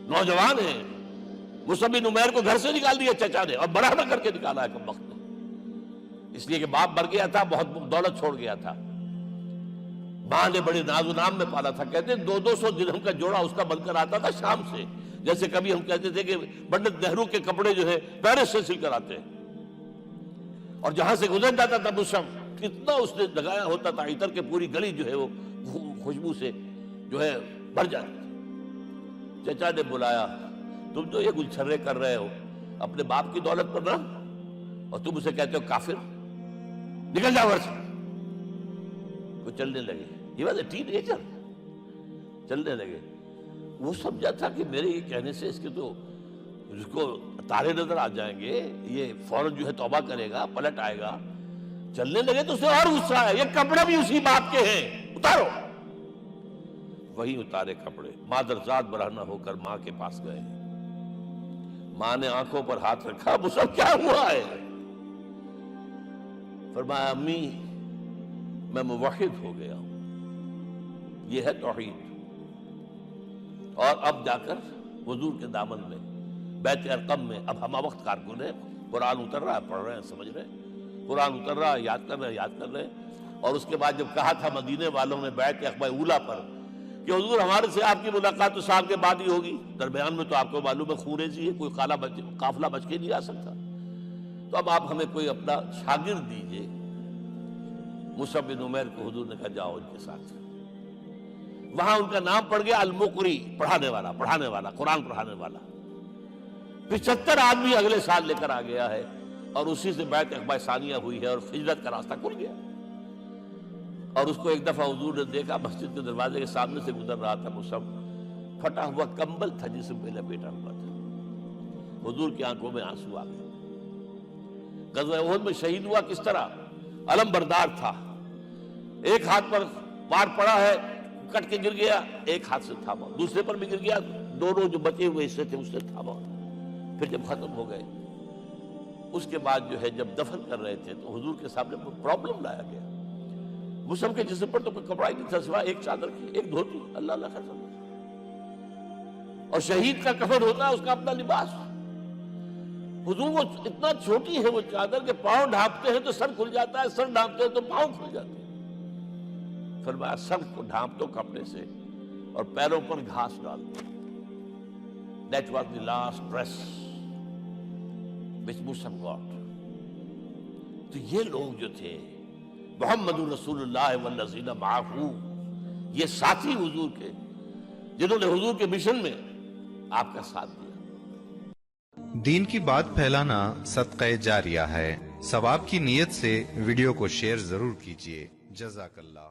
نوجوان ہیں. مصعب بن عمیر کو گھر سے نکال دیا چچا نے اور بڑا کر کے نکالا ہے کم وقت میں، اس لیے کہ باپ مر گیا تھا، بہت دولت چھوڑ گیا تھا. ماں نے بڑے ناز و نام میں پالا تھا. کہتے ہیں 200 درہم کا جوڑا اس کا بن کر آتا تھا شام سے، جیسے کبھی ہم کہتے تھے کہ پنڈت نہرو کے کپڑے جو ہے پیرس سے سل کر آتے ہیں. اور جہاں سے گزر جاتا تھا مصعب، کتنا اس نے لگایا ہوتا تھا عطر کے، پوری گلی جو ہے وہ خوشبو سے جو ہے بھر جاتی تھی. چچا نے بلایا، تم تو یہ گلچھرے کر رہے ہو اپنے باپ کی دولت پر نہ، اور تم اسے کہتے ہو کافر، نکل جاؤ گھر سے. وہ چلنے لگے. یہ بات ہے ٹین ایجر چلنے لگے. وہ سمجھا تھا کہ میرے یہ کہنے سے اس کے تو اس کو تارے نظر آ جائیں گے، یہ فوراً جو ہے توبہ کرے گا، پلٹ آئے گا. چلنے لگے تو اسے اور غصہ ہے، یہ کپڑے بھی اسی باپ کے ہیں، اتارو. وہی اتارے کپڑے. مادرزاد برہنہ ہو کر ماں کے پاس گئے. ماں نے آنکھوں پر ہاتھ رکھا. مصعب کیا ہوا ہے؟ فرمایا امی میں موحد ہو گیا ہوں، یہ ہے توحید. اور اب جا کر حضور کے دامن میں بیت ارقم میں اب ہمہ وقت کارکن ہے. قرآن اتر رہا ہے، پڑھ رہے ہیں، سمجھ رہے ہیں. قرآن اتر رہا ہے، یاد کر رہے ہیں. اور اس کے بعد جب کہا تھا مدینے والوں نے بیعت عقبہ اولیٰ پر کہ حضور ہمارے سے آپ کی ملاقات تو سال کے بعد ہی ہوگی، درمیان میں تو آپ کو معلوم ہے خوریزی ہے، کوئی قافلہ بچ کے نہیں آ سکتا، تو اب آپ ہمیں کوئی اپنا شاگرد دیجئے. مصعب بن عمیر کو حضور نے کہا جاؤ ان کے ساتھ. وہاں ان کا نام پڑ گیا المقری، پڑھانے والا قرآن پڑھانے والا. 75 آدمی اگلے سال لے کر آ گیا ہے، اور اسی سے بیعت عقبہ ثانیہ ہوئی ہے اور ہجرت کا راستہ کھل گیا. اور اس کو ایک دفعہ حضور نے دیکھا، مسجد کے دروازے کے سامنے سے گزر رہا تھا مصعب، پھٹا ہوا کمبل تھا جسم پہ لپیٹا ہوا تھا. حضور کی آنکھوں میں آنسو آ گئے. غزوہ احد میں شہید ہوا کس طرح؟ علم بردار تھا، ایک ہاتھ پر پار پڑا ہے، کٹ کے گر گیا، ایک ہاتھ سے تھاما، دوسرے پر بھی گر گیا، دونوں جو بچے ہوئے حصے تھے اس سے تھاما. پھر جب ختم ہو گئے، اس کے بعد جو ہے جب دفن کر رہے تھے تو حضور کے سامنے پرابلم لایا گیا. مصعب کے جسم پر تو کوئی کپڑا ہی نہیں تھا سوائے ایک چادر کی، ایک دھوتی. اللہ اللہ خیر سمجھ. اور شہید کا کفن ہوتا ہے اس کا اپنا لباس. حضور وہ اتنا چھوٹی ہے وہ چادر کہ پاؤں ڈھانپتے ہیں تو سر کھل جاتا ہے، سر ڈھانپتے ہیں تو پاؤں کھل جاتے ہیں. فرمایا سر کو ڈھانپ دو کپڑے سے اور پیروں پر گھاس ڈال دو. That was the last dress which Musab got. تو یہ لوگ جو تھے محمد رسول اللہ والذین معہ، یہ ساتھی حضور کے جنہوں نے حضور کے مشن میں آپ کا ساتھ دیا. دین کی بات پھیلانا صدقہ جاریہ ہے. ثواب کی نیت سے ویڈیو کو شیئر ضرور کیجیے. جزاک اللہ.